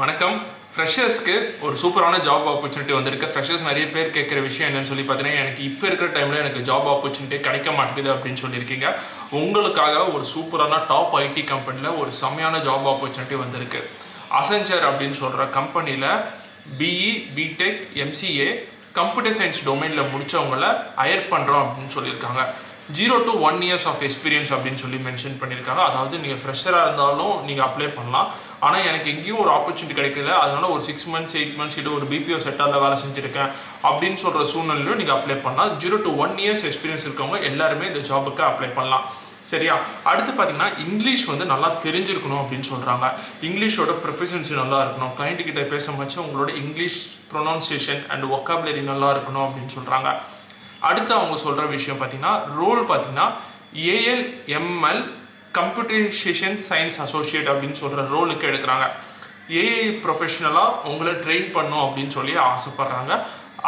வணக்கம். ஃப்ரெஷர்ஸ்க்கு ஒரு சூப்பரான ஜாப் ஆப்பர்ச்சுனிட்டி வந்திருக்கு. ஃப்ரெஷர்ஸ் நிறைய பேர் கேட்குற விஷயம் என்னன்னு சொல்லி பார்த்தீங்கன்னா, எனக்கு இப்போ இருக்கிற டைமில் எனக்கு ஜாப் ஆப்பர்ச்சுனிட்டி கிடைக்க மாட்டேங்குது அப்படின்னு சொல்லியிருக்கீங்க. உங்களுக்காக ஒரு சூப்பரான டாப் ஐடி கம்பெனியில் ஒரு செம்மையான ஜாப் ஆப்பர்ச்சுனிட்டி வந்திருக்கு. அசென்சர் அப்படின்னு சொல்கிற கம்பெனியில் BE, B Tech, MCA, computer science டொமைனில் முடித்தவங்களை ஹையர் பண்ணுறோம் அப்படின்னு சொல்லியிருக்காங்க. 0 to 1 years ஆஃப் எக்ஸ்பீரியன்ஸ் அப்படின்னு சொல்லி மென்ஷன் பண்ணியிருக்காங்க. அதாவது நீங்கள் ஃப்ரெஷராக இருந்தாலும் நீங்கள் அப்ளை பண்ணலாம். ஆனால் எனக்கு எங்கேயும் ஒரு ஆப்பர்ச்சுனிட்டி கிடைக்கல, அதனால ஒரு 6 months 8 months கிட்ட ஒரு பிபிஓ செக்டாரில் வேலை செஞ்சுருக்கேன் அப்படின்னு சொல்கிற சூழ்நிலையிலும் நீங்கள் அப்ளை பண்ணலாம். 0 to 1 years எக்ஸ்பீரியன்ஸ் இருக்கவங்க எல்லாருமே இந்த ஜாபுக்கு அப்ளை பண்ணலாம். சரியா? அடுத்து பார்த்தீங்கன்னா இங்கிலீஷ் நல்லா தெரிஞ்சிருக்கணும் அப்படின்னு சொல்கிறாங்க. இங்கிலீஷோட ப்ரொஃபிஷியன்சி நல்லா இருக்கணும். கிளைண்ட் கிட்ட பேசும்போது உங்களோட இங்கிலீஷ் ப்ரொனவுன்சியேஷன் அண்ட் ஒக்காபுலரி நல்லா இருக்கணும் அப்படின்னு சொல்கிறாங்க. அடுத்து அவங்க சொல்கிற விஷயம் பார்த்தீங்கன்னா ரோல் பார்த்தீங்கன்னா ஏஎல்எம்எல் கம்ப்யூட்டரைசேஷன் சயின்ஸ் அசோசியேட் அப்படின்னு சொல்கிற ரோலுக்கு எடுக்கிறாங்க. ஏஐ ப்ரொஃபஷனலாக உங்களை ட்ரெயின் பண்ணும் அப்படின்னு சொல்லி ஆசைப்பட்றாங்க.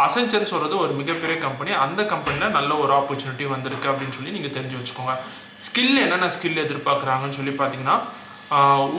அசென்சர்னு சொல்கிறது ஒரு மிகப்பெரிய கம்பெனி. அந்த கம்பெனியில் நல்ல ஒரு ஆப்பர்ச்சுனிட்டி வந்திருக்கு அப்படின்னு சொல்லி நீங்கள் தெரிஞ்சு வச்சுக்கோங்க. ஸ்கில் என்னென்ன ஸ்கில் எதிர்பார்க்குறாங்கன்னு சொல்லி பார்த்தீங்கன்னா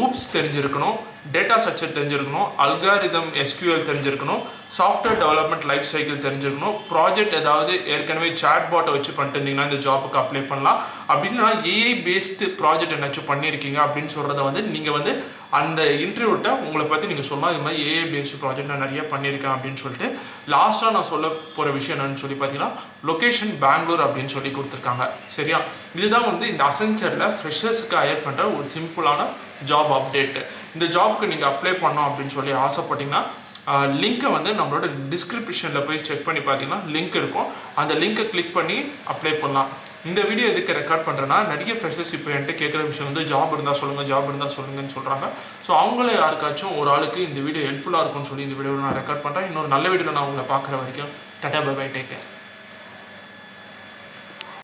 ஊப்ஸ் தெரிஞ்சிருக்கணும், டேட்டா ஸ்ட்ரக்சர் தெரிஞ்சிருக்கணும், அல்காரிதம் எஸ்கியூஎல் தெரிஞ்சிருக்கணும், சாஃப்ட்வேர் டெவலப்மெண்ட் லைஃப் சைக்கிள் தெரிஞ்சிருக்கணும், ப்ராஜெக்ட் ஏதாவது ஏற்கனவே சாட் பாட்டை வச்சு பண்ணிட்டு இருந்தீங்கன்னா இந்த ஜாபுக்கு அப்ளை பண்ணலாம். அப்படின்னா ஏஐ பேஸ்டு ப்ராஜெக்ட் என்னாச்சும் பண்ணியிருக்கீங்க அப்படின்னு சொல்கிறத நீங்கள் அந்த இன்டர்வியூட்ட உங்களை பற்றி நீங்கள் சொல்லலாம். இது மாதிரி ஏஐ பேஸ்டு ப்ராஜெக்ட் நான் நிறைய பண்ணியிருக்கேன் அப்படின்னு சொல்லிட்டு. லாஸ்ட்டாக நான் சொல்ல போகிற விஷயம் என்னன்னு சொல்லி பார்த்தீங்கன்னா லொக்கேஷன் பெங்களூர் அப்படின்னு சொல்லி கொடுத்துருக்காங்க. சரியா? இதுதான் இந்த அசென்சரில் ஃப்ரெஷர்ஸுக்கு ஹையர் பண்ணுற ஒரு சிம்பிளான ஜாப் அப்டேட்டு. இந்த ஜாப்க்கு நீங்கள் அப்ளை பண்ணோம் அப்படின்னு சொல்லி ஆசைப்பட்டீங்கன்னா லிங்க்கை நம்மளோட டிஸ்கிரிப்ஷனில் போய் செக் பண்ணி பார்த்தீங்கன்னா லிங்க் இருக்கும். அந்த லிங்க்கை கிளிக் பண்ணி அப்ளை பண்ணலாம். இந்த வீடியோ எதுக்கு ரெக்கார்ட் பண்ணுறேன்னா நிறைய ஃப்ரெஷர்ஸ் இப்போ என்கிட்ட கேட்குற விஷயம் ஜாப் இருந்தால் சொல்லுங்கன்னு சொல்கிறாங்க. ஸோ அவங்கள யாருக்காச்சும் ஒரு ஆளுக்கு இந்த வீடியோ ஹெல்ப்ஃபுல்லாக இருக்கும்னு சொல்லி இந்த வீடியோ நான் ரெக்கார்ட் பண்ணுறேன். இன்னொரு நல்ல வீடியோவில் நான் உங்களை பார்க்குற வரைக்கும் டாடா பை பை, டேக் கேர்.